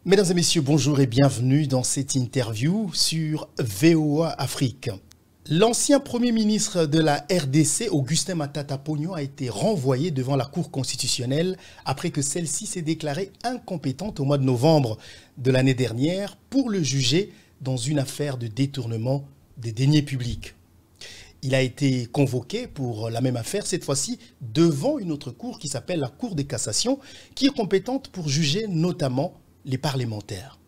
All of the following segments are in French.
Mesdames et messieurs, bonjour et bienvenue dans cette interview sur VOA Afrique. L'ancien Premier ministre de la RDC, Augustin Matata Ponyo, a été renvoyé devant la Cour constitutionnelle après que celle-ci s'est déclarée incompétente au mois de novembre de l'année dernière pour le juger dans une affaire de détournement des deniers publics. Il a été convoqué pour la même affaire, cette fois-ci devant une autre cour qui s'appelle la Cour de cassation, qui est compétente pour juger notamment les parlementaires.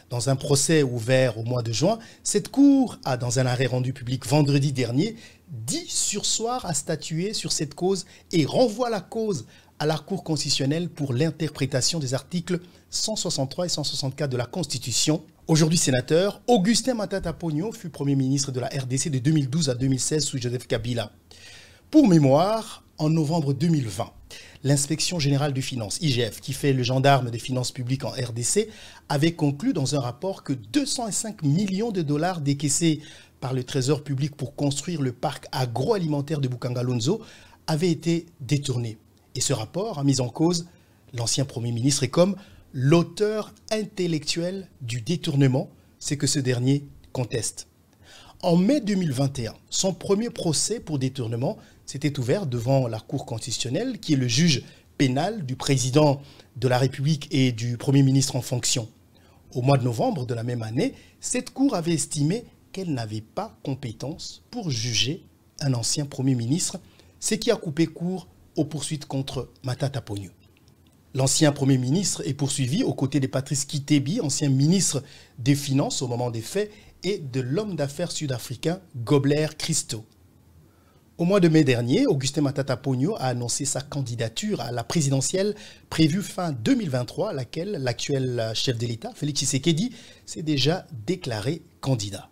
Dans un procès ouvert au mois de juin, cette cour a, dans un arrêt rendu public vendredi dernier, dit surseoir à statuer sur cette cause et renvoie la cause à la Cour constitutionnelle pour l'interprétation des articles 163 et 164 de la Constitution. Aujourd'hui sénateur, Augustin Matata Ponyo fut Premier ministre de la RDC de 2012 à 2016 sous Joseph Kabila. Pour mémoire, en novembre 2020, l'Inspection générale des finances, IGF, qui fait le gendarme des finances publiques en RDC, avait conclu dans un rapport que 205 millions de dollars décaissés par le Trésor public pour construire le parc agroalimentaire de Bukangalonzo avaient été détournés. Et ce rapport a mis en cause l'ancien Premier ministre et comme l'auteur intellectuel du détournement, c'est que ce dernier conteste. En mai 2021, son premier procès pour détournement s'était ouvert devant la Cour constitutionnelle, qui est le juge pénal du président de la République et du Premier ministre en fonction. Au mois de novembre de la même année, cette Cour avait estimé qu'elle n'avait pas compétence pour juger un ancien Premier ministre, ce qui a coupé court aux poursuites contre Matata Ponyo. L'ancien Premier ministre est poursuivi aux côtés de Patrice Kitebi, ancien ministre des Finances au moment des faits, et de l'homme d'affaires sud-africain Gobler Christo. Au mois de mai dernier, Augustin Matata Ponyo a annoncé sa candidature à la présidentielle prévue fin 2023, à laquelle l'actuel chef de l'État, Félix Tshisekedi, s'est déjà déclaré candidat.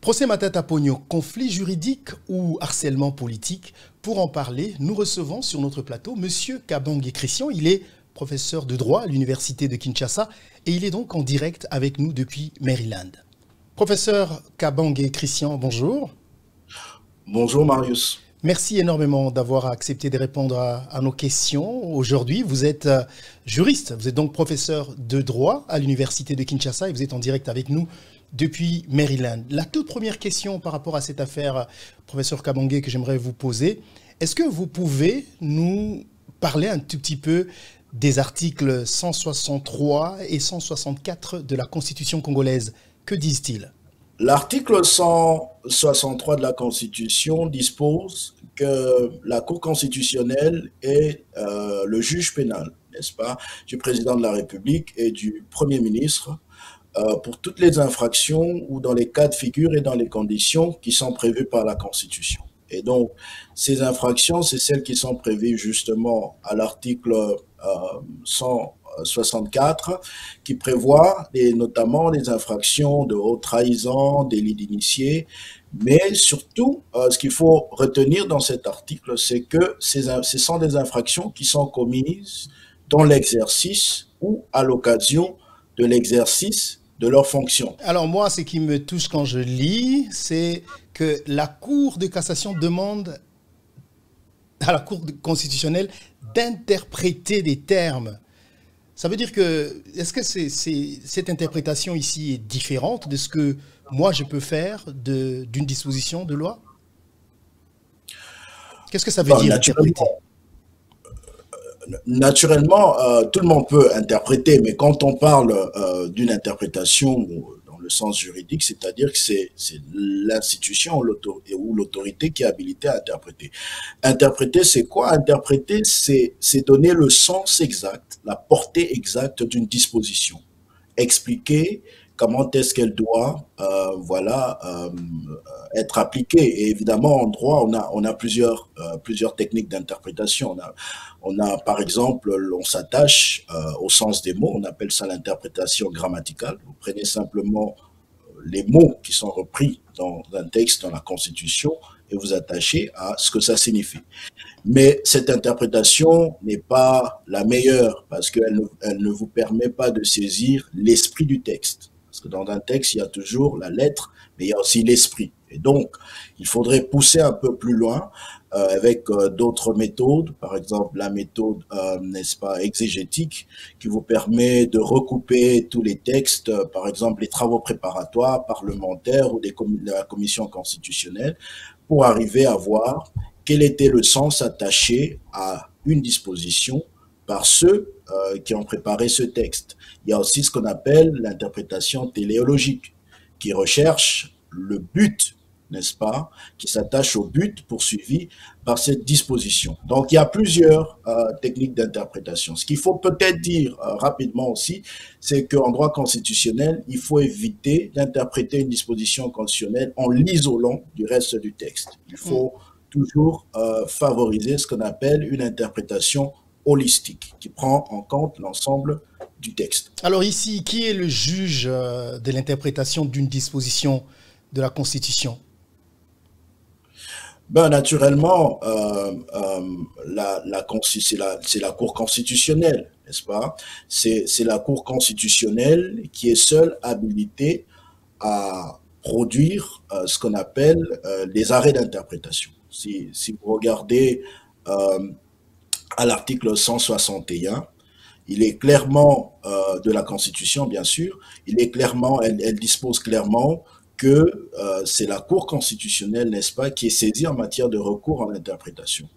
Procès Matata Ponyo, conflit juridique ou harcèlement politique? Pour en parler, nous recevons sur notre plateau M. Kabange Christian. Il est professeur de droit à l'Université de Kinshasa et il est donc en direct avec nous depuis Maryland. Professeur Kabange Christian, bonjour. Bonjour Marius. Merci énormément d'avoir accepté de répondre à nos questions. Aujourd'hui, vous êtes juriste, vous êtes donc professeur de droit à l'Université de Kinshasa et vous êtes en direct avec nous depuis Maryland. La toute première question par rapport à cette affaire, professeur Kabange, que j'aimerais vous poser, est-ce que vous pouvez nous parler un tout petit peu des articles 163 et 164 de la Constitution congolaise? Que disent-ils? L'article 163 de la Constitution dispose que la Cour constitutionnelle est le juge pénal, n'est-ce pas, du président de la République et du Premier ministre pour toutes les infractions ou dans les cas de figure et dans les conditions qui sont prévues par la Constitution. Et donc, ces infractions, c'est celles qui sont prévues justement à l'article 164, qui prévoit notamment les infractions de haute trahison, délit d'initié, mais surtout, ce qu'il faut retenir dans cet article, c'est que ce sont des infractions qui sont commises dans l'exercice ou à l'occasion de l'exercice de leurs fonctions. Alors moi, ce qui me touche quand je lis, c'est que la Cour de cassation demande à la Cour constitutionnelle d'interpréter des termes. Ça veut dire que, est-ce que cette interprétation ici est différente de ce que moi je peux faire d'une disposition de loi? Qu'est-ce que ça veut dire interpréter? Naturellement, tout le monde peut interpréter, mais quand on parle d'une interprétation dans le sens juridique, c'est-à-dire que c'est l'institution ou l'autorité qui est habilitée à interpréter. Interpréter, c'est quoi? Interpréter, c'est donner le sens exact, la portée exacte d'une disposition. Expliquer comment est-ce qu'elle doit être appliquée. Et évidemment, en droit, on a plusieurs techniques d'interprétation. On a, par exemple, on s'attache au sens des mots, on appelle ça l'interprétation grammaticale. Vous prenez simplement les mots qui sont repris dans un texte, dans la Constitution, et vous attachez à ce que ça signifie. Mais cette interprétation n'est pas la meilleure parce qu'elle ne vous permet pas de saisir l'esprit du texte. Parce que dans un texte, il y a toujours la lettre, mais il y a aussi l'esprit. Et donc, il faudrait pousser un peu plus loin avec d'autres méthodes, par exemple la méthode, n'est-ce pas, exégétique, qui vous permet de recouper tous les textes, par exemple les travaux préparatoires parlementaires ou de la commission constitutionnelle, pour arriver à voir quel était le sens attaché à une disposition par ceux qui ont préparé ce texte. Il y a aussi ce qu'on appelle l'interprétation téléologique, qui recherche le but, n'est-ce pas, qui s'attache au but poursuivi par cette disposition. Donc, il y a plusieurs techniques d'interprétation. Ce qu'il faut peut-être dire rapidement aussi, c'est qu'en droit constitutionnel, il faut éviter d'interpréter une disposition constitutionnelle en l'isolant du reste du texte. Il faut toujours favoriser ce qu'on appelle une interprétation holistique, qui prend en compte l'ensemble du texte. Alors ici, qui est le juge de l'interprétation d'une disposition de la Constitution? Ben, naturellement, c'est la Cour constitutionnelle, n'est-ce pas? C'est la Cour constitutionnelle qui est seule habilitée à produire ce qu'on appelle les arrêts d'interprétation. Si vous regardez à l'article 161, il est clairement de la Constitution, bien sûr, elle dispose clairement que c'est la Cour constitutionnelle, n'est-ce pas, qui est saisie en matière de recours en interprétation.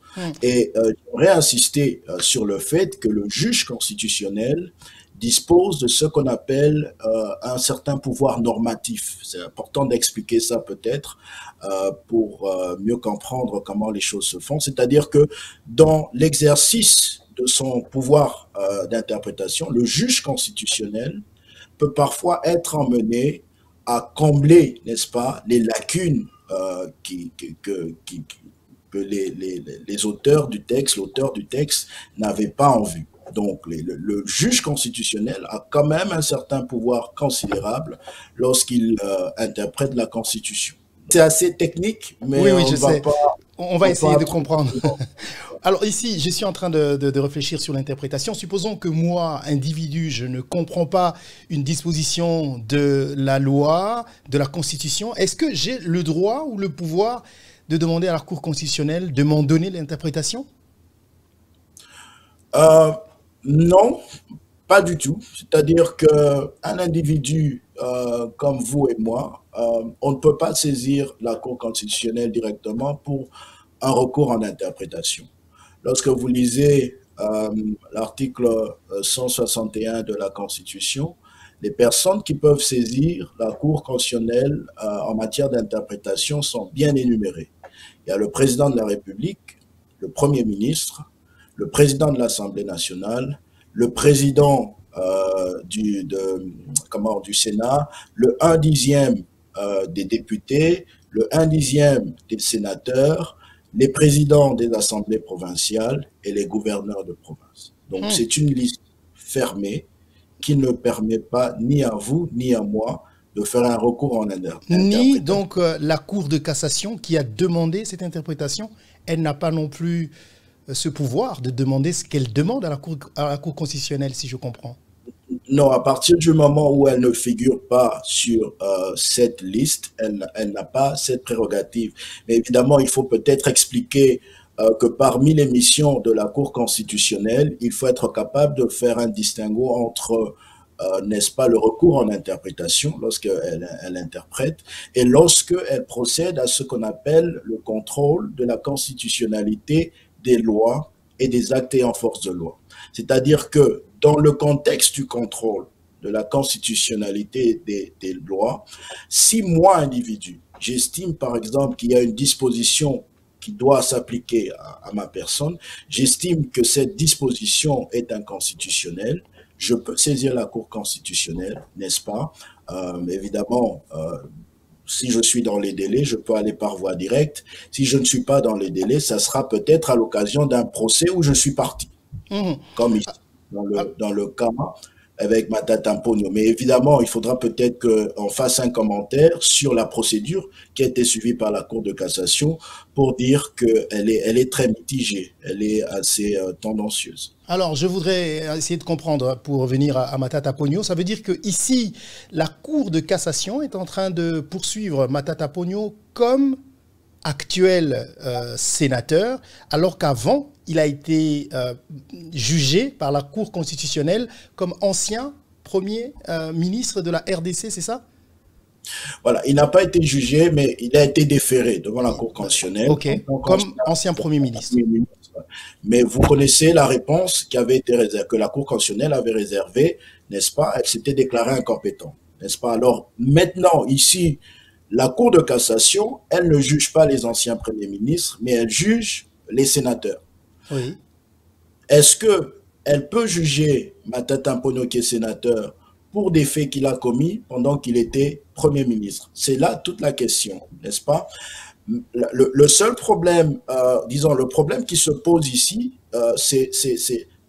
Et j'aimerais insister sur le fait que le juge constitutionnel dispose de ce qu'on appelle un certain pouvoir normatif. C'est important d'expliquer ça peut-être pour mieux comprendre comment les choses se font. C'est-à-dire que dans l'exercice de son pouvoir d'interprétation, le juge constitutionnel peut parfois être emmené à combler, n'est-ce pas, les lacunes que les auteurs du texte, l'auteur du texte n'avait pas en vue. Donc, le juge constitutionnel a quand même un certain pouvoir considérable lorsqu'il interprète la Constitution. C'est assez technique, mais oui, je sais. On va essayer de comprendre. Alors ici, je suis en train de réfléchir sur l'interprétation. Supposons que moi, individu, je ne comprends pas une disposition de la loi, de la Constitution. Est-ce que j'ai le droit ou le pouvoir de demander à la Cour constitutionnelle de m'en donner l'interprétation? Non, pas du tout. C'est-à-dire qu'un individu comme vous et moi, on ne peut pas saisir la Cour constitutionnelle directement pour un recours en interprétation. Lorsque vous lisez l'article 161 de la Constitution, les personnes qui peuvent saisir la Cour constitutionnelle en matière d'interprétation sont bien énumérées. Il y a le président de la République, le Premier ministre, le président de l'Assemblée nationale, le président du Sénat, le 1/10 des députés, le 1/10 des sénateurs, les présidents des assemblées provinciales et les gouverneurs de province. Donc, c'est une liste fermée qui ne permet pas ni à vous ni à moi de faire un recours en interprétation. Ni donc la Cour de cassation qui a demandé cette interprétation, elle n'a pas non plus ce pouvoir de demander ce qu'elle demande à la Cour constitutionnelle, si je comprends. Non, à partir du moment où elle ne figure pas sur cette liste, elle n'a pas cette prérogative. Mais évidemment, il faut peut-être expliquer que parmi les missions de la Cour constitutionnelle, il faut être capable de faire un distinguo entre, n'est-ce pas, le recours en interprétation, lorsqu'elle interprète, et lorsqu'elle procède à ce qu'on appelle le contrôle de la constitutionnalité des lois et des actes ayant force de loi. C'est-à-dire que dans le contexte du contrôle de la constitutionnalité des lois, si moi, individu, j'estime par exemple qu'il y a une disposition qui doit s'appliquer à ma personne, j'estime que cette disposition est inconstitutionnelle, je peux saisir la Cour constitutionnelle, n'est-ce pas? Évidemment, si je suis dans les délais, je peux aller par voie directe. Si je ne suis pas dans les délais, ça sera peut-être à l'occasion d'un procès où je suis parti. Comme ici, dans le cas avec Matata Ponyo. Mais évidemment, il faudra peut-être qu'on fasse un commentaire sur la procédure qui a été suivie par la Cour de cassation pour dire qu'elle est très mitigée, elle est assez tendancieuse. Alors, je voudrais essayer de comprendre, pour revenir à Matata Ponyo, ça veut dire que ici, la Cour de cassation est en train de poursuivre Matata Ponyo comme actuel sénateur, alors qu'avant, il a été jugé par la Cour constitutionnelle comme ancien premier ministre de la RDC, c'est ça? Voilà, il n'a pas été jugé, mais il a été déféré devant la Cour constitutionnelle. Ok, comme ancien premier ministre. Mais vous connaissez la réponse qui avait été réservée, que la Cour constitutionnelle avait réservée, n'est-ce pas? Elle s'était déclarée incompétente, n'est-ce pas? Alors maintenant, ici, la Cour de cassation, elle ne juge pas les anciens premiers ministres, mais elle juge les sénateurs. Oui. Est-ce qu'elle peut juger Matata Ponyo, qui est sénateur, pour des faits qu'il a commis pendant qu'il était Premier ministre? C'est là toute la question, n'est-ce pas? Le seul problème, disons, le problème qui se pose ici, c'est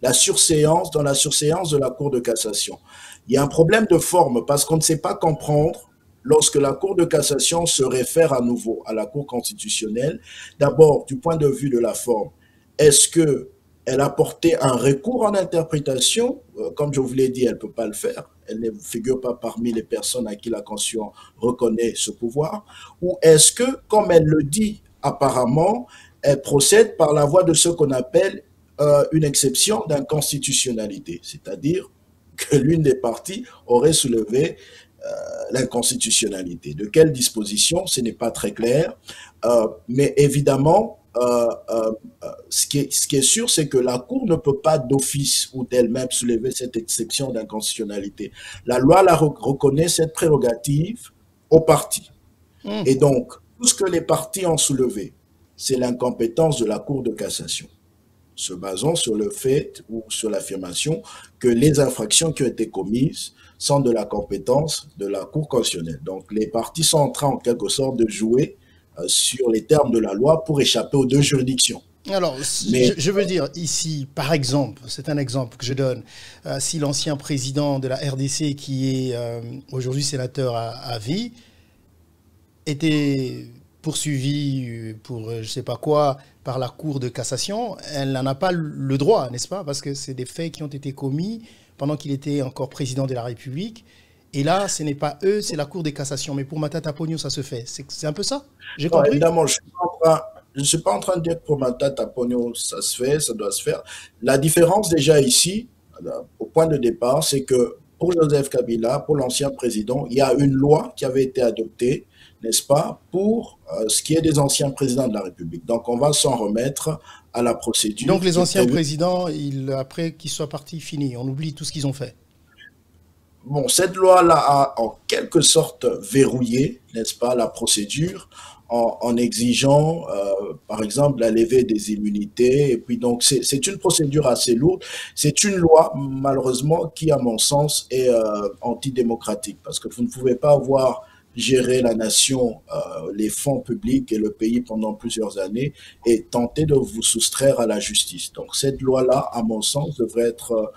la surséance, dans la surséance de la Cour de cassation. Il y a un problème de forme parce qu'on ne sait pas comprendre lorsque la Cour de cassation se réfère à nouveau à la Cour constitutionnelle. D'abord, du point de vue de la forme, est-ce qu'elle a porté un recours en interprétation? Comme je vous l'ai dit, elle ne peut pas le faire. Elle ne figure pas parmi les personnes à qui la Constitution reconnaît ce pouvoir. Ou est-ce que, comme elle le dit apparemment, elle procède par la voie de ce qu'on appelle une exception d'inconstitutionnalité, c'est-à-dire que l'une des parties aurait soulevé l'inconstitutionnalité. De quelle disposition, ce n'est pas très clair, mais évidemment, ce qui est sûr, c'est que la Cour ne peut pas d'office ou d'elle-même soulever cette exception d'inconstitutionnalité. La loi reconnaît cette prérogative aux partis. Et donc, tout ce que les partis ont soulevé, c'est l'incompétence de la Cour de cassation, se basant sur le fait ou sur l'affirmation que les infractions qui ont été commises sont de la compétence de la Cour constitutionnelle. Donc, les partis sont en train, en quelque sorte, de jouer sur les termes de la loi pour échapper aux deux juridictions. Alors, je veux dire, ici, par exemple, c'est un exemple que je donne, si l'ancien président de la RDC, qui est aujourd'hui sénateur à vie, était poursuivi pour je ne sais pas quoi par la Cour de cassation, elle n'en a pas le droit, n'est-ce pas? Parce que c'est des faits qui ont été commis pendant qu'il était encore président de la République. Et là, ce n'est pas eux, c'est la Cour de cassation. Mais pour Matata Ponyo, ça se fait. C'est un peu ça? J'ai compris? Évidemment, je ne suis pas en train de dire que pour Matata Ponyo, ça se fait, ça doit se faire. La différence déjà ici, au point de départ, c'est que pour Joseph Kabila, pour l'ancien président, il y a une loi qui avait été adoptée, n'est-ce pas, pour ce qui est des anciens présidents de la République. Donc, on va s'en remettre à la procédure. Donc, les anciens présidents, après qu'ils soient partis, fini. On oublie tout ce qu'ils ont fait. Bon, cette loi-là a en quelque sorte verrouillé, n'est-ce pas, la procédure en exigeant, par exemple, la levée des immunités. Et puis donc, c'est une procédure assez lourde. C'est une loi, malheureusement, qui, à mon sens, est antidémocratique. Parce que vous ne pouvez pas avoir géré la nation, les fonds publics et le pays pendant plusieurs années et tenter de vous soustraire à la justice. Donc, cette loi-là, à mon sens, devrait être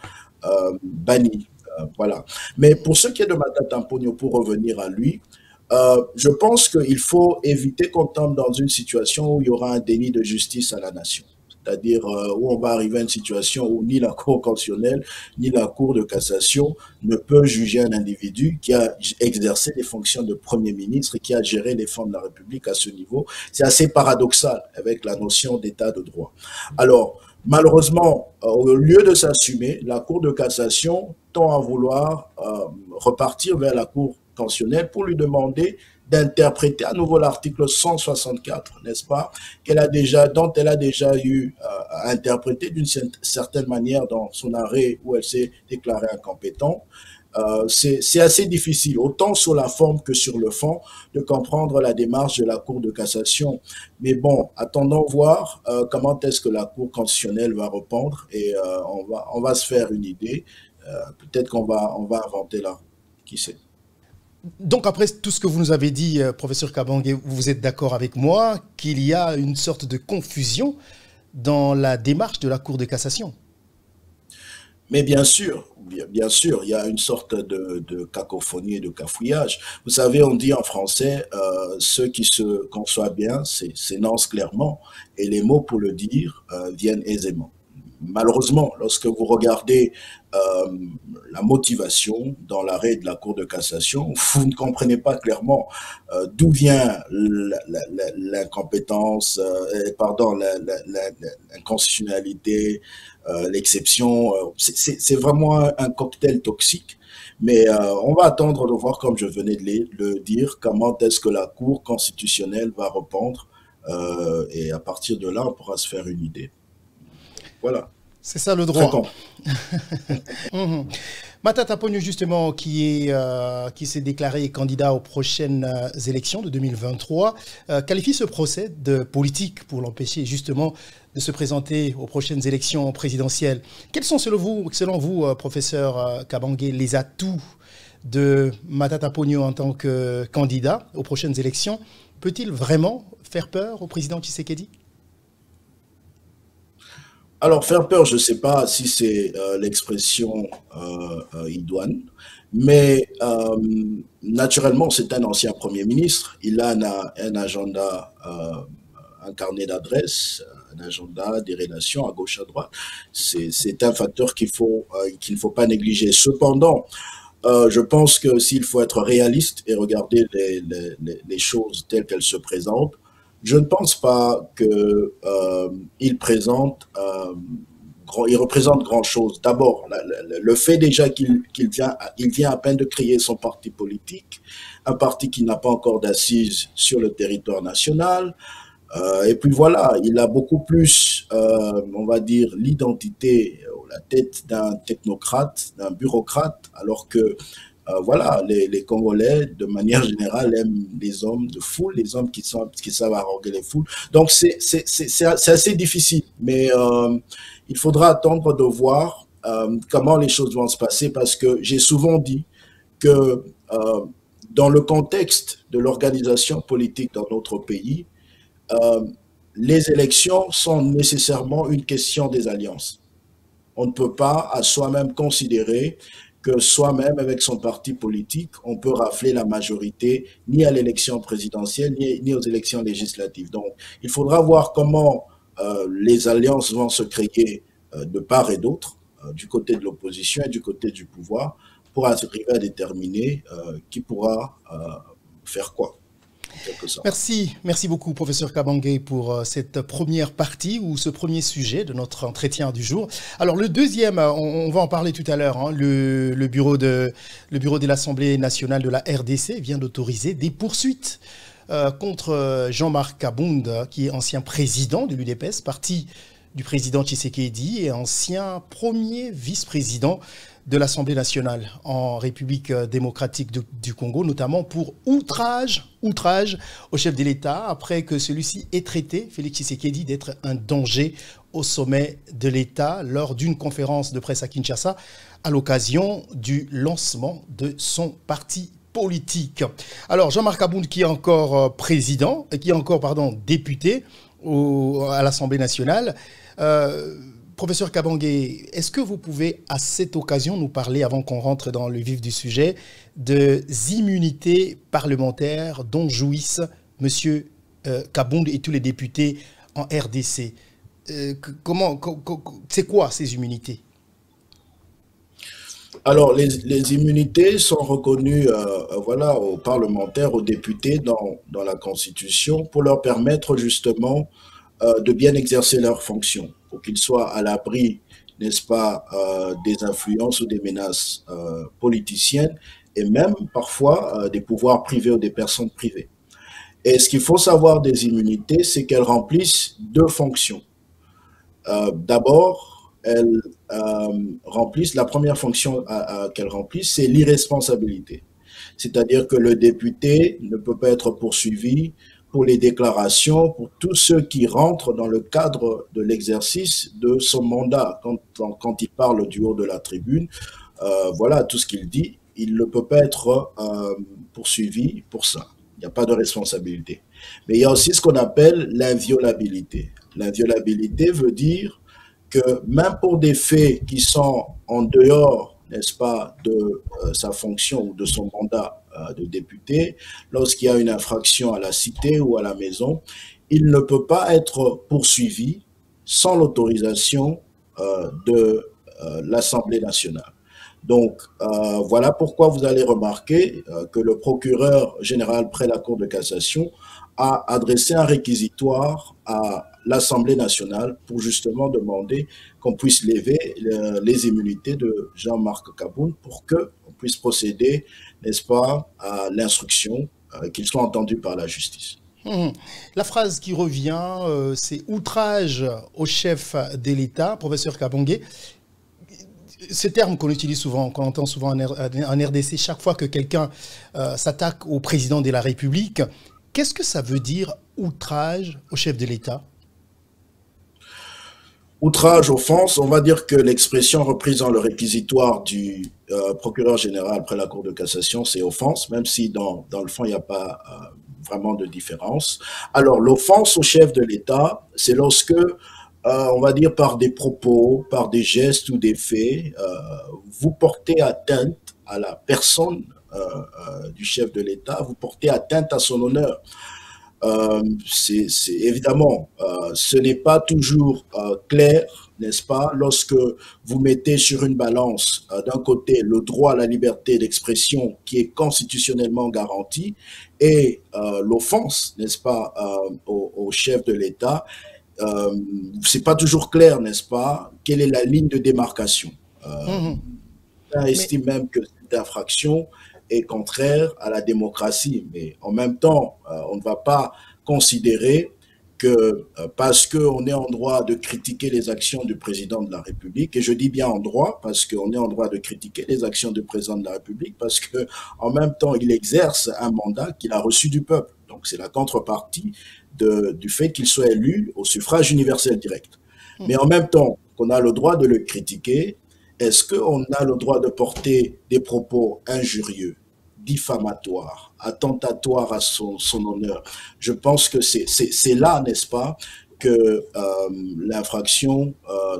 bannie. Voilà. Mais pour ce qui est de Matata Ponyo, pour revenir à lui, je pense qu'il faut éviter qu'on tombe dans une situation où il y aura un déni de justice à la nation. C'est-à-dire où on va arriver à une situation où ni la Cour constitutionnelle, ni la Cour de cassation ne peut juger un individu qui a exercé les fonctions de Premier ministre et qui a géré les fonds de la République à ce niveau. C'est assez paradoxal avec la notion d'état de droit. Alors, malheureusement, au lieu de s'assumer, la Cour de cassation tend à vouloir repartir vers la Cour constitutionnelle pour lui demander d'interpréter à nouveau l'article 164, n'est-ce pas, dont elle a déjà eu à interpréter d'une certaine manière dans son arrêt où elle s'est déclarée incompétente. C'est assez difficile, autant sur la forme que sur le fond, de comprendre la démarche de la Cour de cassation. Mais bon, attendons voir comment est-ce que la Cour constitutionnelle va répondre et on va se faire une idée. Peut-être qu'on va inventer la roue, qui sait. Donc après tout ce que vous nous avez dit, professeur Kabange, vous êtes d'accord avec moi qu'il y a une sorte de confusion dans la démarche de la Cour de cassation? Mais bien sûr, il y a une sorte de cacophonie et de cafouillage. Vous savez, on dit en français, ceux qui se conçoivent bien s'énoncent clairement, et les mots pour le dire viennent aisément. Malheureusement, lorsque vous regardez euh, la motivation dans l'arrêt de la Cour de cassation, vous ne comprenez pas clairement d'où vient l'incompétence, pardon, l'inconstitutionnalité, l'exception. C'est vraiment un cocktail toxique. Mais on va attendre de voir, comme je venais de le dire, comment est-ce que la Cour constitutionnelle va répondre. Et à partir de là, on pourra se faire une idée. Voilà. C'est ça le Très droit. content. Mhm. Matata Ponyo, justement, qui s'est déclaré candidat aux prochaines élections de 2023, qualifie ce procès de politique pour l'empêcher justement de se présenter aux prochaines élections présidentielles. Quels sont selon vous, professeur Kabangé, les atouts de Matata Ponyo en tant que candidat aux prochaines élections? Peut-il vraiment faire peur au président Tshisekedi? Alors, faire peur, je ne sais pas si c'est l'expression idoine, mais naturellement, c'est un ancien Premier ministre. Il a un agenda, un carnet d'adresses, un agenda, des relations à gauche, à droite. C'est un facteur qu'il ne faut pas négliger. Cependant, je pense que s'il faut être réaliste et regarder les choses telles qu'elles se présentent, je ne pense pas que il représente grand chose. D'abord, le fait déjà il vient à peine de créer son parti politique, un parti qui n'a pas encore d'assises sur le territoire national. Et puis voilà, il a beaucoup plus, on va dire, l'identité, la tête d'un technocrate, d'un bureaucrate, alors que voilà, les Congolais, de manière générale, aiment les hommes de foule, les hommes qui savent haranguer les foules. Donc, c'est assez difficile, mais il faudra attendre de voir comment les choses vont se passer, parce que j'ai souvent dit que dans le contexte de l'organisation politique dans notre pays, euh, les élections sont nécessairement une question des alliances. On ne peut pas à soi-même considérer que soi-même, avec son parti politique, on peut rafler la majorité ni à l'élection présidentielle, ni aux élections législatives. Donc, il faudra voir comment les alliances vont se créer de part et d'autre, du côté de l'opposition et du côté du pouvoir, pour arriver à déterminer qui pourra faire quoi, en quelque sorte. Merci beaucoup, professeur Kabangé, pour cette première partie ou ce premier sujet de notre entretien du jour. Alors, le deuxième, on va en parler tout à l'heure. Hein, le bureau de l'Assemblée nationale de la RDC vient d'autoriser des poursuites contre Jean-Marc Kabound, qui est ancien président de l'UDPS, parti du président Tshisekedi, et ancien premier vice-président de l'Assemblée nationale en République démocratique du Congo, notamment pour outrage au chef de l'État, après que celui-ci ait traité Félix Tshisekedi d'être un danger au sommet de l'État lors d'une conférence de presse à Kinshasa à l'occasion du lancement de son parti politique. Alors, Jean-Marc Kabound, qui est encore député à l'Assemblée nationale, professeur Kabangé, est-ce que vous pouvez à cette occasion nous parler, avant qu'on rentre dans le vif du sujet, des immunités parlementaires dont jouissent M. Kabound et tous les députés en RDC? C'est quoi ces immunités? Alors, les immunités sont reconnues voilà, aux parlementaires, aux députés dans la Constitution pour leur permettre justement de bien exercer leurs fonctions, pour qu'ils soient à l'abri, n'est-ce pas, des influences ou des menaces politiciennes et même parfois des pouvoirs privés ou des personnes privées. Et ce qu'il faut savoir des immunités, c'est qu'elles remplissent deux fonctions. D'abord, elles remplissent, la première fonction qu'elles remplissent, c'est l'irresponsabilité. C'est-à-dire que le député ne peut pas être poursuivi pour les déclarations, pour tous ceux qui rentrent dans le cadre de l'exercice de son mandat. Quand il parle du haut de la tribune, voilà tout ce qu'il dit, il ne peut pas être poursuivi pour ça. Il n'y a pas de responsabilité. Mais il y a aussi ce qu'on appelle l'inviolabilité. L'inviolabilité veut dire que même pour des faits qui sont en dehors, n'est-ce pas, de sa fonction ou de son mandat de député, lorsqu'il y a une infraction à la cité ou à la maison, il ne peut pas être poursuivi sans l'autorisation de l'Assemblée nationale. Donc, voilà pourquoi vous allez remarquer que le procureur général près la Cour de cassation a adressé un réquisitoire à l'Assemblée nationale pour justement demander qu'on puisse lever les immunités de Jean-Marc Kaboun pour qu'on puisse procéder, n'est-ce pas, à l'instruction, qu'ils soient entendus par la justice. La phrase qui revient, c'est outrage au chef de l'État, professeur Kabonge. Ce terme qu'on utilise souvent, qu'on entend souvent en RDC, chaque fois que quelqu'un s'attaque au président de la République, qu'est-ce que ça veut dire outrage au chef de l'État? Outrage, offense, on va dire que l'expression reprise dans le réquisitoire du procureur général près la Cour de cassation, c'est offense, même si dans le fond, il n'y a pas vraiment de différence. Alors, l'offense au chef de l'État, c'est lorsque, on va dire par des propos, par des gestes ou des faits, vous portez atteinte à la personne du chef de l'État, vous portez atteinte à son honneur. C'est évidemment, ce n'est pas toujours clair, n'est-ce pas, lorsque vous mettez sur une balance d'un côté le droit à la liberté d'expression qui est constitutionnellement garanti et l'offense, n'est-ce pas, au chef de l'État. C'est pas toujours clair, n'est-ce pas, quelle est la ligne de démarcation. On estime même que cette infraction est contraire à la démocratie. Mais en même temps, on ne va pas considérer que parce qu'on est en droit de critiquer les actions du président de la République, et je dis bien en droit, parce qu'on est en droit de critiquer les actions du président de la République, parce qu'en même temps, il exerce un mandat qu'il a reçu du peuple. Donc c'est la contrepartie du fait qu'il soit élu au suffrage universel direct. Mais en même temps qu'on a le droit de le critiquer, est-ce qu'on a le droit de porter des propos injurieux, diffamatoire, attentatoire à son honneur? Je pense que c'est là, n'est-ce pas, que l'infraction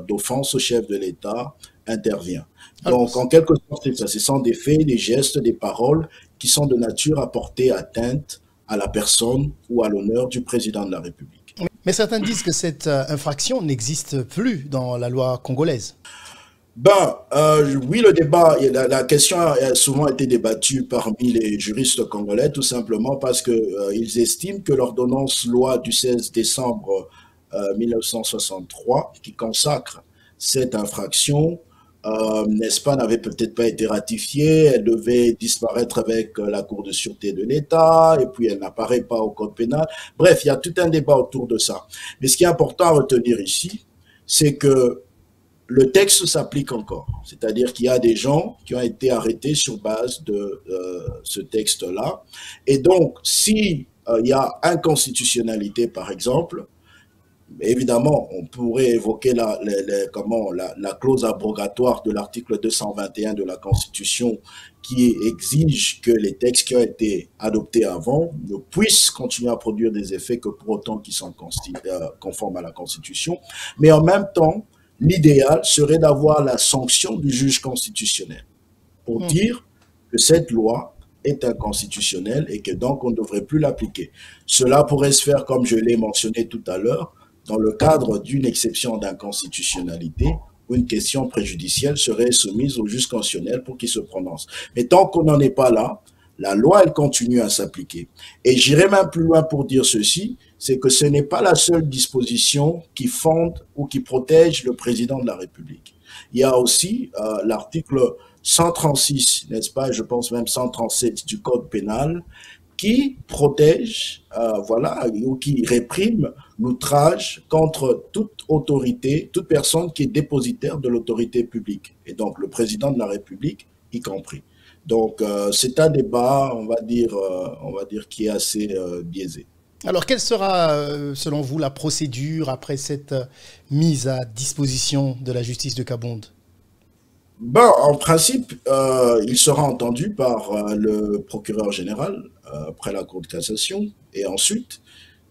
d'offense au chef de l'État intervient. Donc, en quelque sorte, c'est ça. Ce sont des faits, des gestes, des paroles qui sont de nature à porter atteinte à la personne ou à l'honneur du président de la République. Mais certains disent que cette infraction n'existe plus dans la loi congolaise. Oui, le débat, la question a souvent été débattue parmi les juristes congolais, tout simplement parce qu'ils estiment que l'ordonnance loi du 16 décembre 1963, qui consacre cette infraction, n'est-ce pas, n'avait peut-être pas été ratifiée, elle devait disparaître avec la Cour de sûreté de l'État, et puis elle n'apparaît pas au Code pénal. Bref, il y a tout un débat autour de ça. Mais ce qui est important à retenir ici, c'est que le texte s'applique encore. C'est-à-dire qu'il y a des gens qui ont été arrêtés sur base de ce texte-là. Et donc, si il y a inconstitutionnalité, par exemple, évidemment, on pourrait évoquer la clause abrogatoire de l'article 221 de la Constitution qui exige que les textes qui ont été adoptés avant ne puissent continuer à produire des effets que pour autant qu'ils sont conformes à la Constitution. Mais en même temps, l'idéal serait d'avoir la sanction du juge constitutionnel pour dire que cette loi est inconstitutionnelle et que donc on ne devrait plus l'appliquer. Cela pourrait se faire, comme je l'ai mentionné tout à l'heure, dans le cadre d'une exception d'inconstitutionnalité où une question préjudicielle serait soumise au juge constitutionnel pour qu'il se prononce. Mais tant qu'on n'en est pas là, la loi, elle continue à s'appliquer. Et j'irai même plus loin pour dire ceci, c'est que ce n'est pas la seule disposition qui fonde ou qui protège le président de la République. Il y a aussi l'article 136, n'est-ce pas, je pense même 137 du Code pénal, qui protège, ou qui réprime l'outrage contre toute autorité, toute personne qui est dépositaire de l'autorité publique, et donc le président de la République y compris. Donc, c'est un débat, on va dire qui est assez biaisé. Alors, quelle sera, selon vous, la procédure après cette mise à disposition de la justice de Kabonde? En principe, il sera entendu par le procureur général près la Cour de cassation, et ensuite,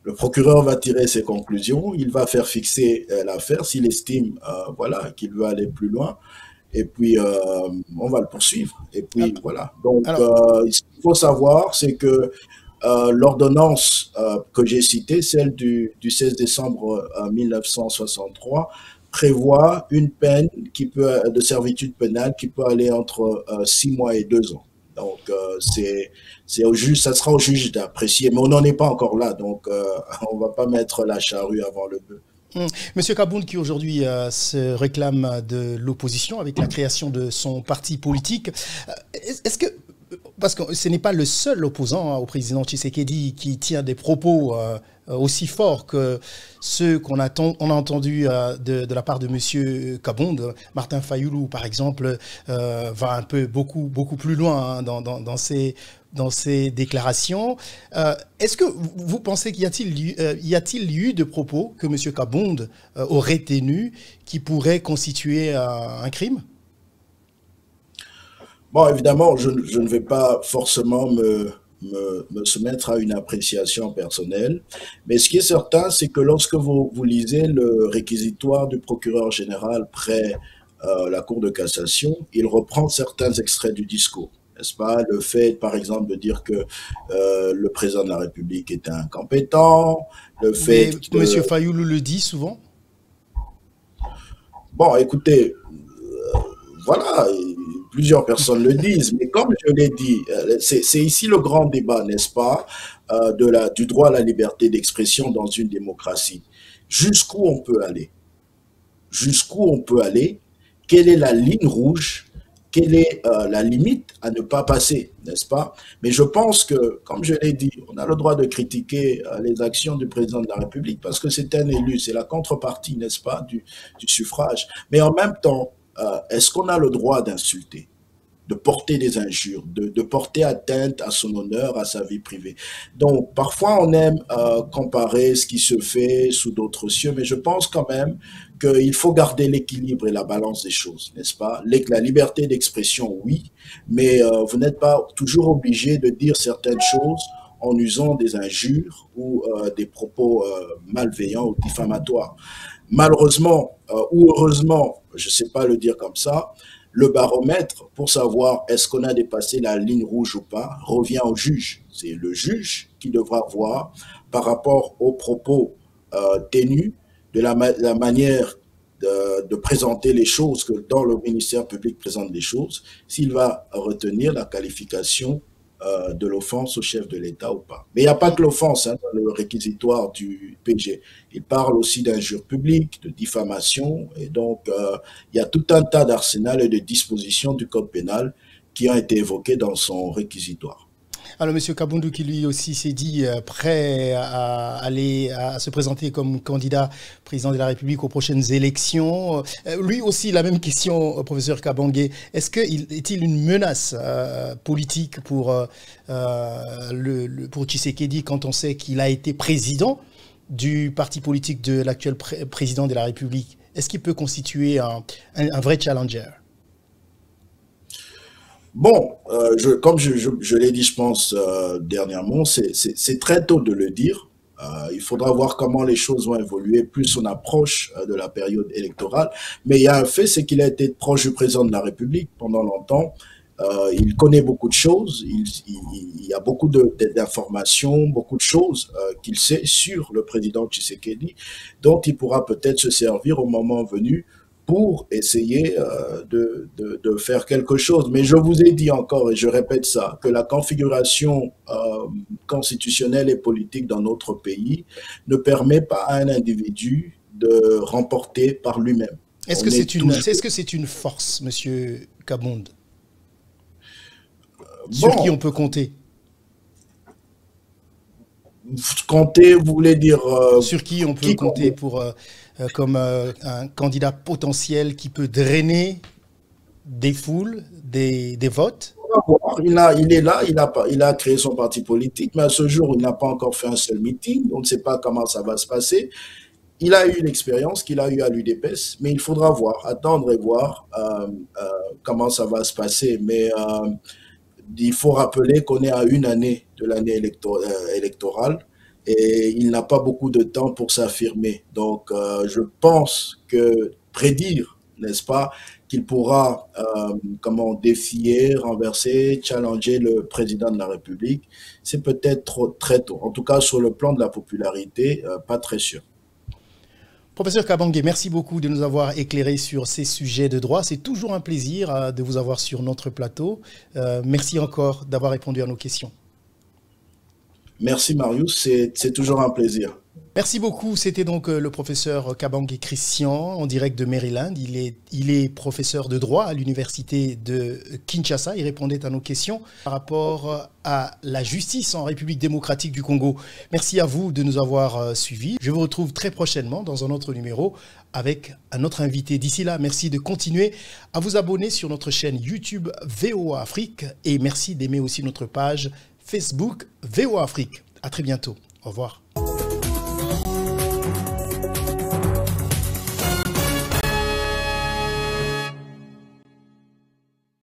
Le procureur va tirer ses conclusions, il va faire fixer l'affaire s'il estime voilà, qu'il veut aller plus loin. Et puis, on va le poursuivre. Et puis, voilà. Donc, Alors, ce qu'il faut savoir, c'est que l'ordonnance que j'ai citée, celle du 16 décembre 1963, prévoit une peine de servitude pénale qui peut aller entre 6 mois et 2 ans. Donc, c'est au juge, ça sera au juge d'apprécier, mais on n'en est pas encore là, donc on ne va pas mettre la charrue avant le bœuf. Monsieur Kabound, qui aujourd'hui se réclame de l'opposition avec la création de son parti politique, est-ce que, parce que ce n'est pas le seul opposant au président Tshisekedi qui tient des propos aussi forts que ceux on a entendus de la part de Monsieur Kabound. Martin Fayoulou, par exemple, va un peu beaucoup plus loin hein, dans ses déclarations. Est-ce que vous pensez qu'il y a-t-il eu de propos que M. Kabound aurait tenus qui pourraient constituer un crime? Bon, évidemment, je ne vais pas forcément me soumettre à une appréciation personnelle, mais ce qui est certain, c'est que lorsque vous lisez le réquisitoire du procureur général près la Cour de cassation, il reprend certains extraits du discours. N'est-ce pas? Le fait, par exemple, de dire que le président de la République est incompétent, le Mais fait M. que... Fayoulou le dit souvent. Bon, écoutez, voilà, plusieurs personnes le disent, mais comme je l'ai dit, c'est ici le grand débat, n'est-ce pas, du droit à la liberté d'expression dans une démocratie. Jusqu'où on peut aller? Jusqu'où on peut aller? Quelle est la ligne rouge? Quelle est la limite à ne pas passer, n'est-ce pas? Mais je pense que, comme je l'ai dit, on a le droit de critiquer les actions du président de la République parce que c'est un élu, c'est la contrepartie, n'est-ce pas, du suffrage. Mais en même temps, est-ce qu'on a le droit d'insulter, de porter des injures, de porter atteinte à son honneur, à sa vie privée? Donc, parfois, on aime comparer ce qui se fait sous d'autres cieux, mais je pense quand même qu'il faut garder l'équilibre et la balance des choses, n'est-ce pas? La liberté d'expression, oui, mais vous n'êtes pas toujours obligé de dire certaines choses en usant des injures ou des propos malveillants ou diffamatoires. Malheureusement ou heureusement, je ne sais pas le dire comme ça, le baromètre pour savoir est-ce qu'on a dépassé la ligne rouge ou pas revient au juge. C'est le juge qui devra voir par rapport aux propos tenus, de la manière de présenter les choses, que dans le ministère public présente les choses, s'il va retenir la qualification de l'offense au chef de l'État ou pas. Mais il n'y a pas que l'offense hein, dans le réquisitoire du PG. Il parle aussi d'injures publiques, de diffamation, et donc il y a tout un tas d'arsenal et de dispositions du code pénal qui ont été évoquées dans son réquisitoire. Alors, M. Kaboundou, qui lui aussi s'est dit prêt à se présenter comme candidat président de la République aux prochaines élections. Lui aussi, la même question, professeur Kabangé. Est-il une menace politique pour Tshisekedi quand on sait qu'il a été président du parti politique de l'actuel président de la République? Est-ce qu'il peut constituer un vrai challenger? Bon, comme je l'ai dit, je pense, dernièrement, c'est très tôt de le dire. Il faudra voir comment les choses vont évoluer, plus on approche de la période électorale. Mais il y a un fait, c'est qu'il a été proche du président de la République pendant longtemps. Il connaît beaucoup de choses, il y a beaucoup d'informations, beaucoup de choses qu'il sait sur le président Tshisekedi, dont il pourra peut-être se servir au moment venu pour essayer de faire quelque chose. Mais je vous ai dit encore, et je répète ça, que la configuration constitutionnelle et politique dans notre pays ne permet pas à un individu de remporter par lui-même. Est-ce que c'est une force, Monsieur Kabound, sur qui on peut compter? Compter, vous voulez dire... sur qui on peut compter comme un candidat potentiel qui peut drainer des foules, des votes? Il est là, il a créé son parti politique, mais à ce jour, il n'a pas encore fait un seul meeting. On ne sait pas comment ça va se passer. Il a eu l'expérience qu'il a eue à l'UDPS, mais il faudra voir, attendre et voir comment ça va se passer. Mais il faut rappeler qu'on est à une année de l'année électorale et il n'a pas beaucoup de temps pour s'affirmer. Donc, je pense que prédire, n'est-ce pas, qu'il pourra défier, renverser, challenger le président de la République, c'est peut-être très tôt. En tout cas, sur le plan de la popularité, pas très sûr. Professeur Kabange, merci beaucoup de nous avoir éclairé sur ces sujets de droit. C'est toujours un plaisir de vous avoir sur notre plateau. Merci encore d'avoir répondu à nos questions. Merci Marius, c'est toujours un plaisir. Merci beaucoup. C'était donc le professeur Kabange Christian en direct de Maryland. Il est professeur de droit à l'université de Kinshasa. Il répondait à nos questions par rapport à la justice en République démocratique du Congo. Merci à vous de nous avoir suivis. Je vous retrouve très prochainement dans un autre numéro avec un autre invité. D'ici là, merci de continuer à vous abonner sur notre chaîne YouTube VOA Afrique et merci d'aimer aussi notre page Facebook VOA Afrique. À très bientôt. Au revoir.